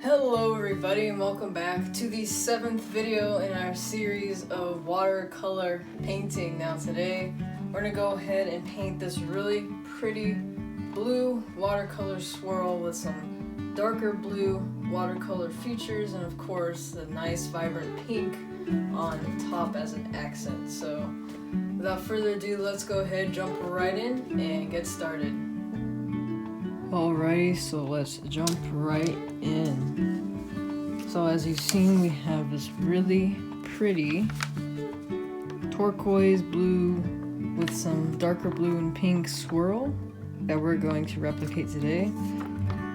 Hello everybody and welcome back to the 7th video in our series of watercolor painting. Now today we're going to go ahead and paint this really pretty blue watercolor swirl with some darker blue watercolor features and of course the nice vibrant pink on top as an accent. So without further ado, let's go ahead, jump right in and get started. Alrighty, so let's jump right in. So as you've seen, we have this really pretty turquoise blue with some darker blue and pink swirl that we're going to replicate today.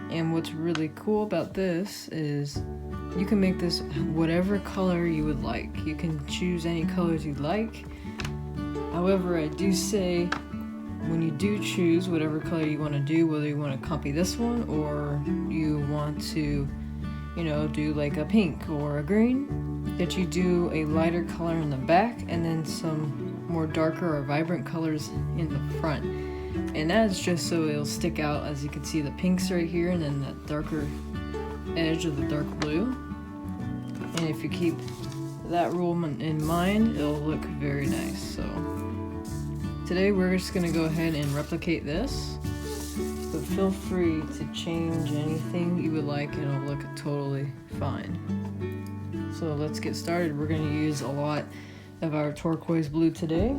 And what's really cool about this is you can make this whatever color you would like. You can choose any colors you'd like. However, I do say when you do choose whatever color you want to do, whether you want to copy this one or you want to, do like a pink or a green, that you do a lighter color in the back and then some more darker or vibrant colors in the front. And that's just so it'll stick out. As you can see, the pinks right here and then that darker edge of the dark blue. And if you keep that rule in mind, it'll look very nice. So today we're just going to go ahead and replicate this, but feel free to change anything you would like and it'll look totally fine. So let's get started. We're going to use a lot of our turquoise blue today.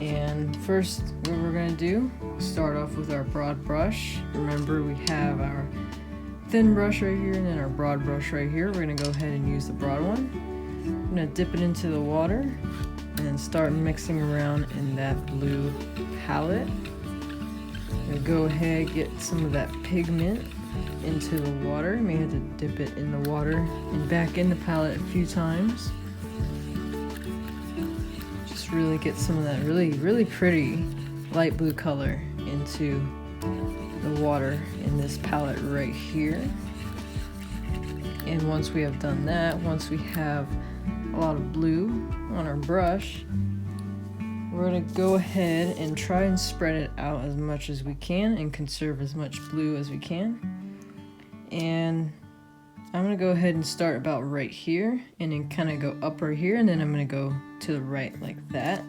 And first what we're going to do, start off with our broad brush. Remember, we have our thin brush right here and then our broad brush right here. We're going to go ahead and use the broad one. I'm going to dip it into the water and start mixing around in that blue palette. We'll go ahead, get some of that pigment into the water. You may have to dip it in the water and back in the palette a few times. Just really get some of that really pretty light blue color into the water in this palette right here. And once we have done that, once we have a lot of blue on our brush, we're going to go ahead and try and spread it out as much as we can and conserve as much blue as we can. And I'm going to go ahead and start about right here and then kind of go up right here, and then I'm going to go to the right like that.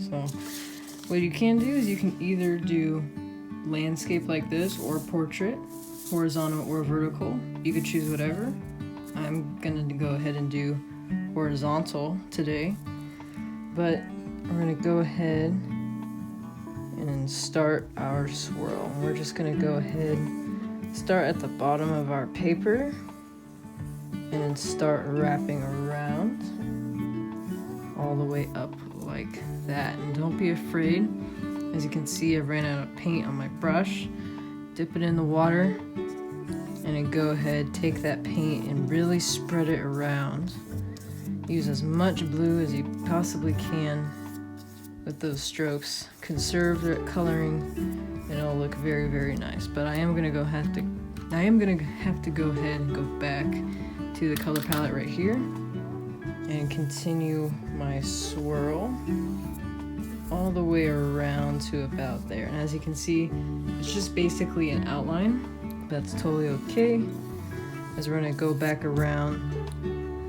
So what you can do is you can either do landscape like this or portrait, horizontal or vertical. You could choose whatever. I'm going to go ahead and do horizontal today, but we're going to go ahead and then start our swirl. We're just going to go ahead, start at the bottom of our paper and then start wrapping around all the way up like that. And don't be afraid. As you can see, I ran out of paint on my brush. Dip it in the water and then go ahead, take that paint and really spread it around. Use as much blue as you possibly can with those strokes. Conserve the coloring and it'll look very nice. But I am gonna have to go ahead and go back to the color palette right here and continue my swirl all the way around to about there. And as you can see, it's just basically an outline. That's totally okay. As we're gonna go back around,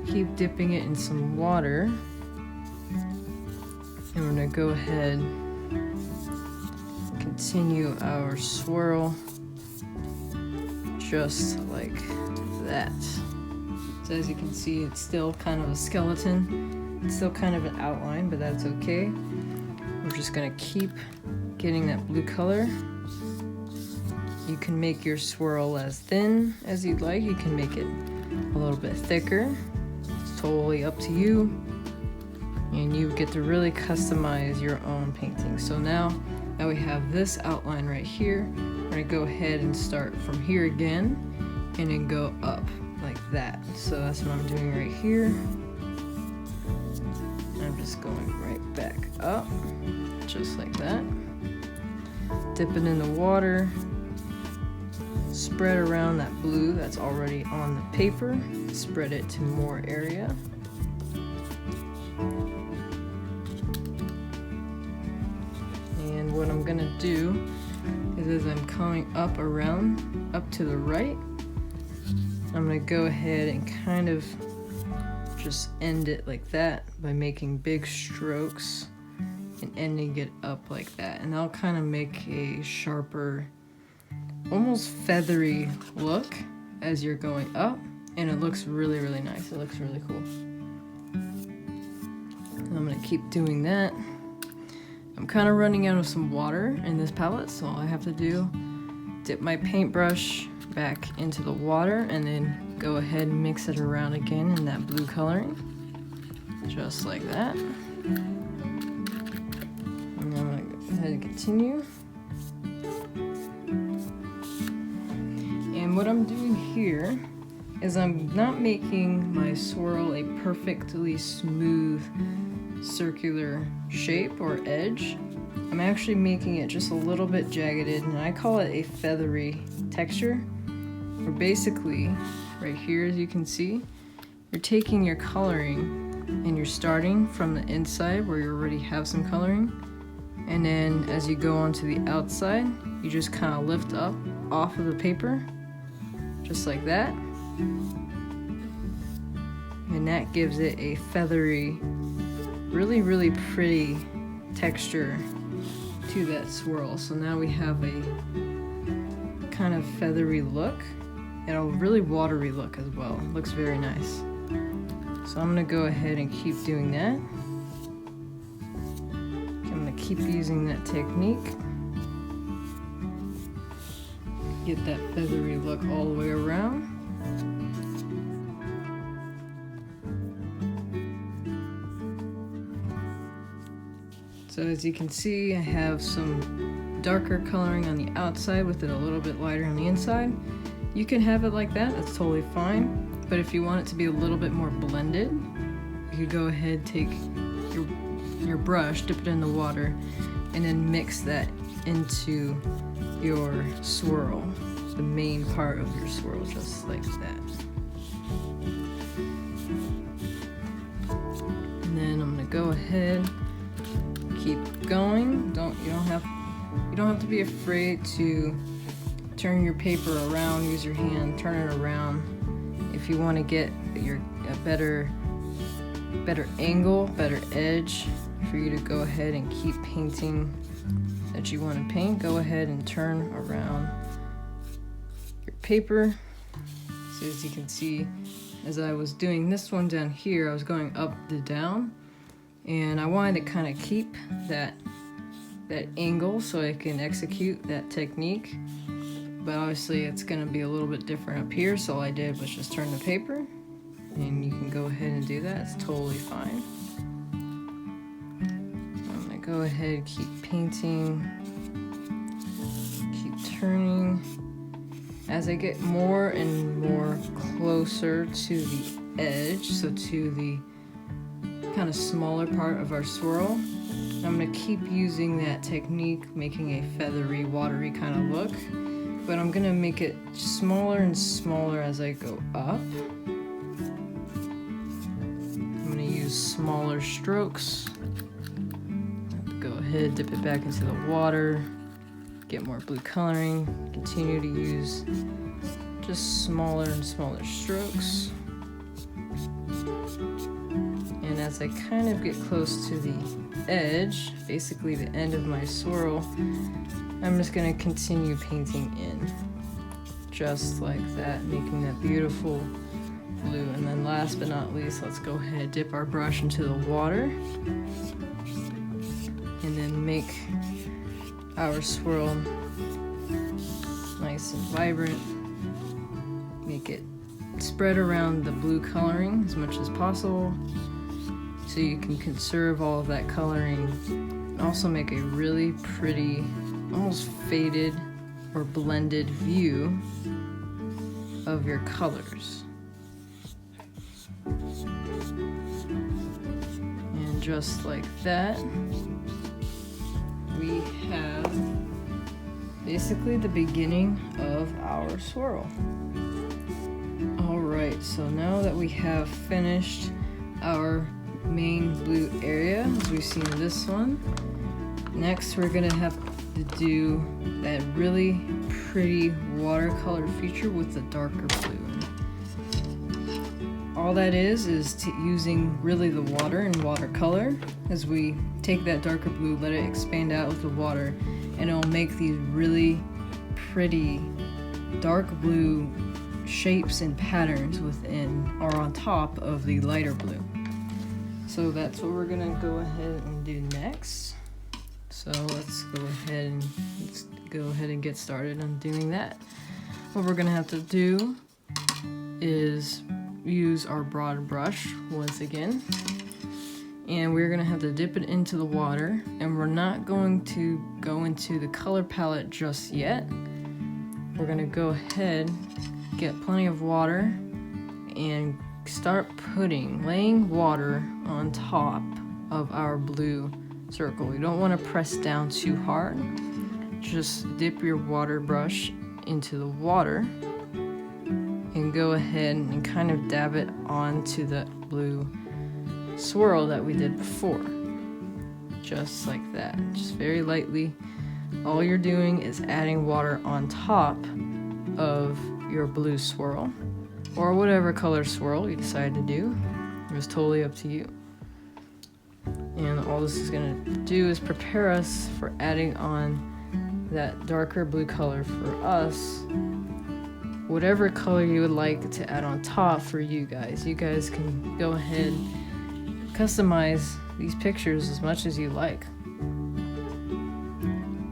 keep dipping it in some water, and we're going to go ahead and continue our swirl just like that. So as you can see, it's still kind of a skeleton, it's still kind of an outline, but that's okay. We're just going to keep getting that blue color. You can make your swirl as thin as you'd like. You can make it a little bit thicker. It's totally up to you. And you get to really customize your own painting. So now that we have this outline right here, we're going to go ahead and start from here again and then go up like that. So that's what I'm doing right here. I'm just going right back up just like that. Dip it in the water, spread around that blue that's already on the paper, spread it to more area. And what I'm gonna do is as I'm coming up around, up to the right, I'm gonna go ahead and kind of just end it like that by making big strokes and ending it up like that. And I'll kind of make a sharper, almost feathery look as you're going up, and it looks really, really nice. It looks really cool. And I'm gonna keep doing that. I'm kind of running out of some water in this palette, so all I have to do, dip my paintbrush back into the water and then go ahead and mix it around again in that blue coloring, just like that. And I'm gonna go ahead and continue. And what I'm doing here is I'm not making my swirl a perfectly smooth circular shape or edge. I'm actually making it just a little bit jagged, and I call it a feathery texture. Where basically, right here, as you can see, you're taking your coloring and you're starting from the inside where you already have some coloring, and then as you go onto the outside, you just kind of lift up off of the paper, just like that, and that gives it a feathery, really, really pretty texture to that swirl. So now we have a kind of feathery look and a really watery look as well. It looks very nice. So I'm gonna go ahead and keep doing that. I'm gonna keep using that technique. Get that feathery look all the way around. So as you can see, I have some darker coloring on the outside with it a little bit lighter on the inside. You can have it like that, that's totally fine. But if you want it to be a little bit more blended, you could go ahead, take your brush, dip it in the water, and then mix that into your swirl, the main part of your swirl, just like that. And then I'm gonna go ahead, keep going. You don't have to be afraid to turn your paper around, use your hand, turn it around. If you want to get a better angle, better edge, for you to go ahead and keep painting that you want to paint, go ahead and turn around your paper. So as you can see, as I was doing this one down here, I was going up to down, and I wanted to kind of keep that angle so I can execute that technique. But obviously it's going to be a little bit different up here, so all I did was just turn the paper, and you can go ahead and do that. It's totally fine. I'm going to go ahead, keep painting, keep turning. As I get more and more closer to the edge, so to the kind of smaller part of our swirl, I'm going to keep using that technique, making a feathery, watery kind of look. But I'm gonna make it smaller and smaller as I go up. I'm gonna use smaller strokes. Go ahead, dip it back into the water, get more blue coloring, continue to use just smaller and smaller strokes. And as I kind of get close to the edge, basically the end of my swirl, I'm just going to continue painting in, just like that, making that beautiful blue. And then last but not least, let's go ahead, dip our brush into the water, and then make our swirl nice and vibrant. Make it spread around the blue coloring as much as possible, so you can conserve all of that coloring and also make a really pretty, almost faded or blended view of your colors. And just like that, we have basically the beginning of our swirl. Alright, so now that we have finished our main blue area, as we've seen in this one, next we're gonna have to do that really pretty watercolor feature with the darker blue. all that is using really the water and watercolor. As we take that darker blue, let it expand out with the water, and it'll make these really pretty dark blue shapes and patterns within or on top of the lighter blue. So that's what we're gonna go ahead and do next. So let's go ahead and get started on doing that. What we're gonna have to do is use our broad brush once again, and we're gonna have to dip it into the water, and we're not going to go into the color palette just yet. We're gonna go ahead, get plenty of water, and start laying water on top of our blue circle. You don't want to press down too hard. Just dip your water brush into the water and go ahead and kind of dab it onto that blue swirl that we did before. Just like that, just very lightly. All you're doing is adding water on top of your blue swirl, or whatever color swirl you decide to do. It's totally up to you. And all this is gonna do is prepare us for adding on that darker blue color for us. Whatever color you would like to add on top for you guys. You guys can go ahead and customize these pictures as much as you like.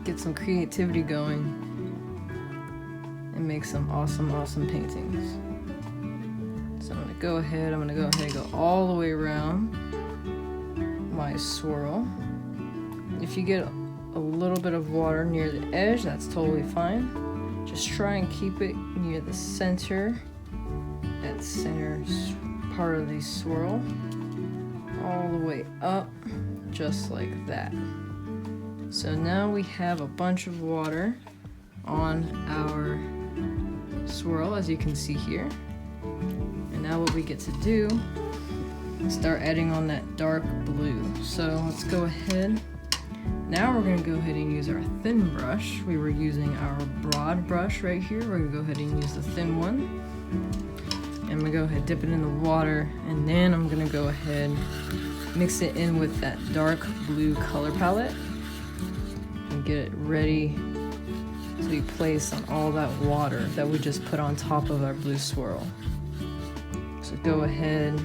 Get some creativity going and make some awesome paintings. So I'm gonna go ahead and go all the way around my swirl. If you get a little bit of water near the edge, that's totally fine. Just try and keep it near the center, that center part of the swirl, all the way up, just like that. So now we have a bunch of water on our swirl, as you can see here. And now what we get to do is start adding on that dark blue. So let's go ahead. Now we're going to go ahead and use our thin brush. We were using our broad brush right here. We're going to go ahead and use the thin one. And I'm going to go ahead and dip it in the water. And then I'm going to go ahead and mix it in with that dark blue color palette. And get it ready to be placed on all that water that we just put on top of our blue swirl. So go ahead,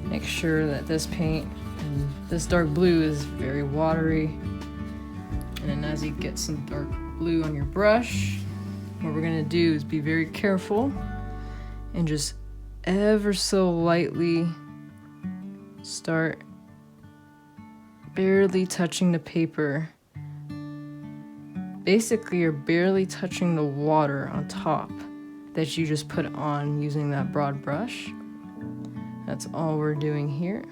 make sure that this paint and this dark blue is very watery. And then as you get some dark blue on your brush, what we're gonna do is be very careful and just ever so lightly start barely touching the paper. Basically, you're barely touching the water on top that you just put on using that broad brush. That's all we're doing here.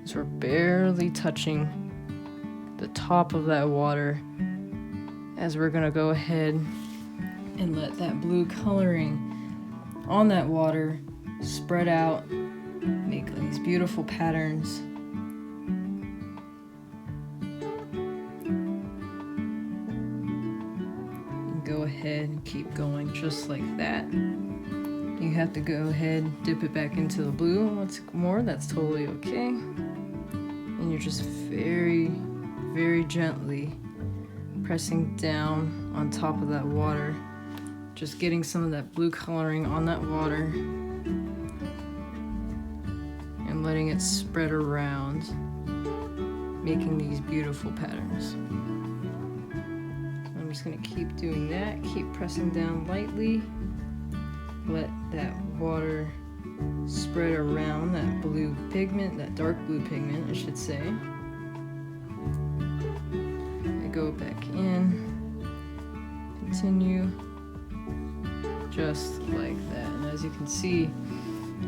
Is we're barely touching the top of that water as we're gonna go ahead and let that blue coloring on that water spread out, make these beautiful patterns. Go ahead and keep going just like that. You have to go ahead, dip it back into the blue once more, that's totally okay. And you're just very gently pressing down on top of that water, just getting some of that blue coloring on that water and letting it spread around, making these beautiful patterns. I'm just gonna keep doing that, keep pressing down lightly, let that water spread around that blue pigment, that dark blue pigment, I should say. I go back in, continue, just like that. And as you can see,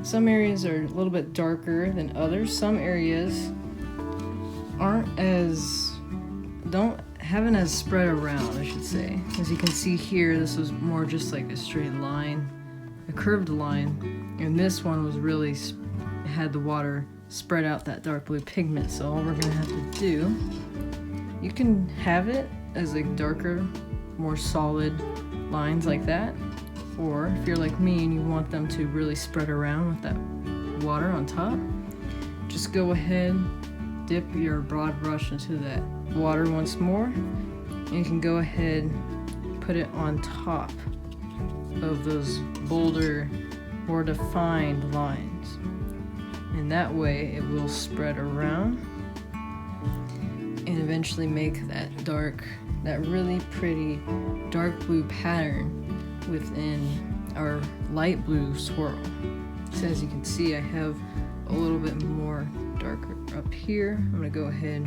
some areas are a little bit darker than others. Some areas haven't as spread around, I should say. As you can see here, this was more just like a straight line, a curved line, and this one was really had the water spread out that dark blue pigment. So all we're gonna have to do, you can have it as like darker, more solid lines like that, or if you're like me and you want them to really spread around with that water on top, just go ahead, dip your broad brush into that water once more, and you can go ahead, put it on top of those bolder, more defined lines. And that way it will spread around and eventually make that really pretty dark blue pattern within our light blue swirl. So as you can see, I have a little bit more darker up here. I'm gonna go ahead,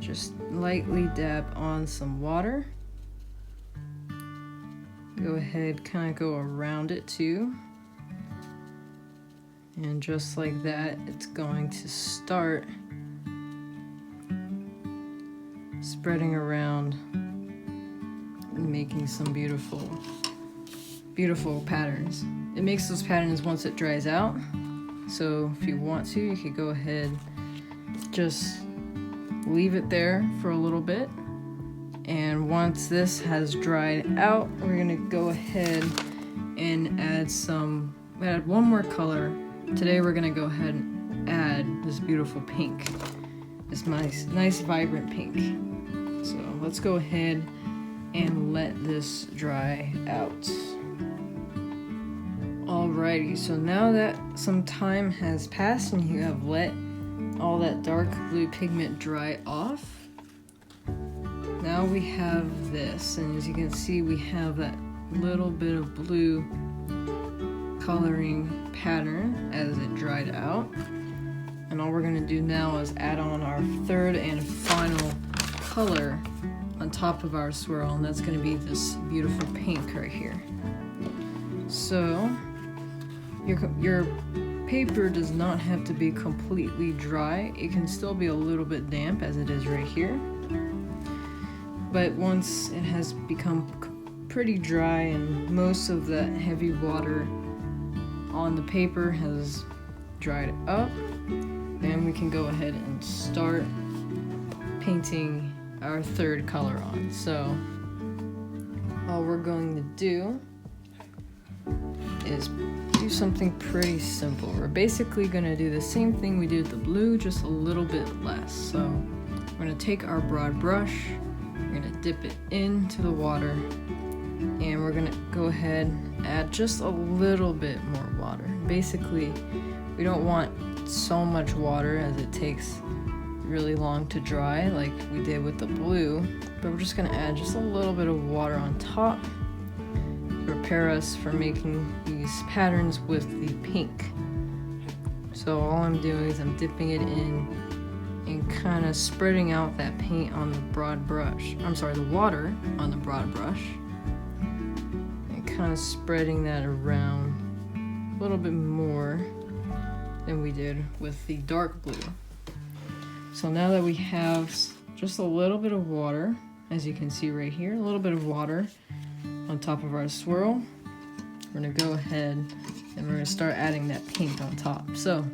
just lightly dab on some water. Go ahead, kind of go around it too. And just like that, it's going to start spreading around and making some beautiful, beautiful patterns. It makes those patterns once it dries out. So if you want to, you could go ahead, just leave it there for a little bit. And once this has dried out, we're gonna go ahead and add one more color. Today we're gonna go ahead and add this beautiful pink. This nice vibrant pink. So let's go ahead and let this dry out. Alrighty, so now that some time has passed and you have let all that dark blue pigment dry off, now we have this, and as you can see, we have that little bit of blue coloring pattern as it dried out. And all we're going to do now is add on our third and final color on top of our swirl, and that's going to be this beautiful pink right here. So your paper does not have to be completely dry. It can still be a little bit damp as it is right here. But once it has become pretty dry and most of the heavy water on the paper has dried up, then we can go ahead and start painting our third color on. So all we're going to do is do something pretty simple. We're basically going to do the same thing we did with the blue, just a little bit less. So we're going to take our broad brush, we're going to dip it into the water, and we're going to go ahead and add just a little bit more water. Basically, we don't want so much water as it takes really long to dry like we did with the blue, but we're just going to add just a little bit of water on top to prepare us for making these patterns with the pink. So all I'm doing is I'm dipping it in and kind of spreading out that paint on the broad brush. I'm sorry, the water on the broad brush, and kind of spreading that around a little bit more than we did with the dark blue. So now that we have just a little bit of water, as you can see right here, a little bit of water on top of our swirl, we're going to go ahead and we're going to start adding that pink on top. So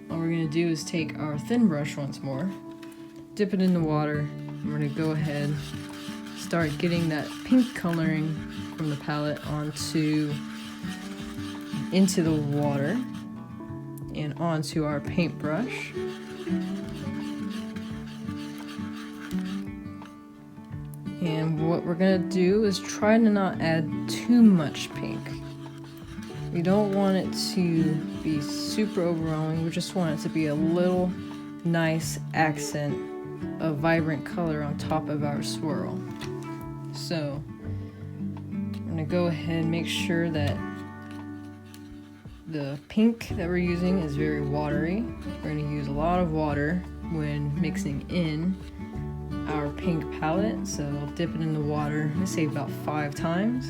all we're going to do is take our thin brush once more, dip it in the water, and we're going to go ahead, start getting that pink coloring from the palette into the water and onto our paintbrush. And what we're gonna do is try to not add too much pink. We don't want it to be super overwhelming, we just want it to be a little nice accent of vibrant color on top of our swirl. So I'm gonna go ahead and make sure that the pink that we're using is very watery. We're going to use a lot of water when mixing in our pink palette, so I'll dip it in the water, I say about 5 times.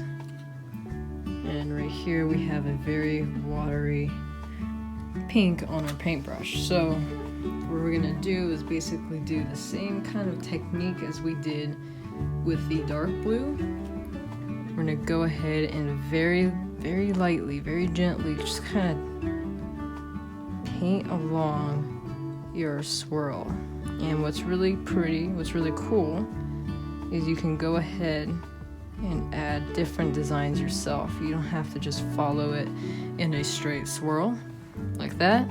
And right here we have a very watery pink on our paintbrush. So what we're going to do is basically do the same kind of technique as we did with the dark blue. We're going to go ahead and very lightly, very gently, just kind of paint along your swirl. And what's really pretty, what's really cool, is you can go ahead and add different designs yourself. You don't have to just follow it in a straight swirl. like that.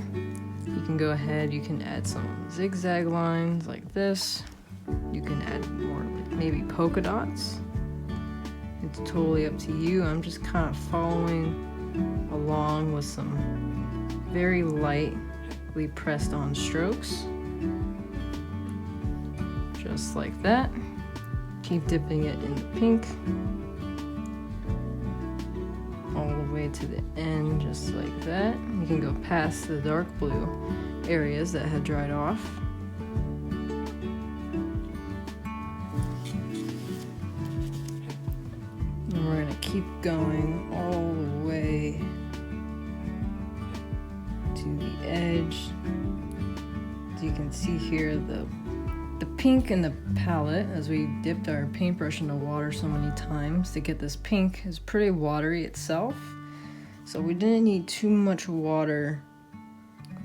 You can go ahead, you can add some zigzag lines like this. You can add more, like maybe polka dots. It's totally up to you. I'm just kind of following along with some very lightly pressed on strokes. Just like that. Keep dipping it in the pink. All the way to the end, just like that. You can go past the dark blue areas that had dried off. And we're gonna keep going all the way to the edge. As you can see here, the pink in the palette, as we dipped our paintbrush in the water so many times to get this pink, is pretty watery itself. So we didn't need too much water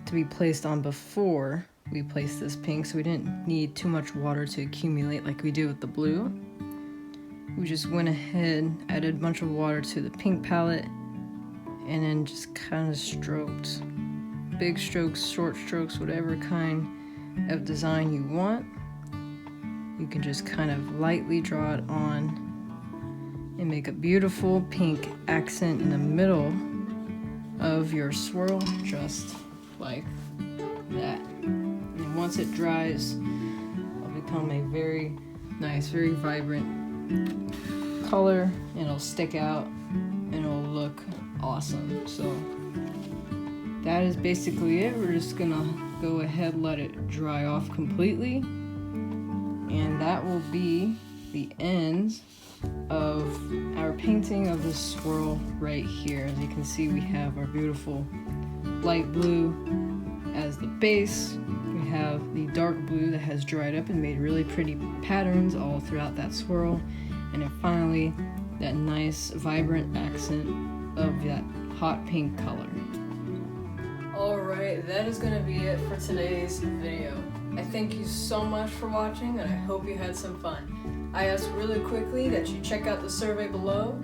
to be placed on before we placed this pink, so we didn't need too much water to accumulate like we do with the blue. We just went ahead, added a bunch of water to the pink palette, and then just kind of stroked. Big strokes, short strokes, whatever kind of design you want. You can just kind of lightly draw it on and make a beautiful pink accent in the middle of your swirl, just like that. And once it dries, it'll become a very nice, very vibrant color, and it'll stick out and it'll look awesome. So that is basically it. We're just gonna go ahead, let it dry off completely. And that will be the end of our painting of this swirl right here. As you can see, we have our beautiful light blue as the base. We have the dark blue that has dried up and made really pretty patterns all throughout that swirl. And then finally, that nice vibrant accent of that hot pink color. Alright, that is going to be it for today's video. I thank you so much for watching, and I hope you had some fun. I ask really quickly that you check out the survey below.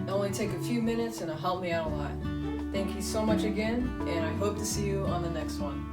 It'll only take a few minutes and it'll help me out a lot. Thank you so much again, and I hope to see you on the next one.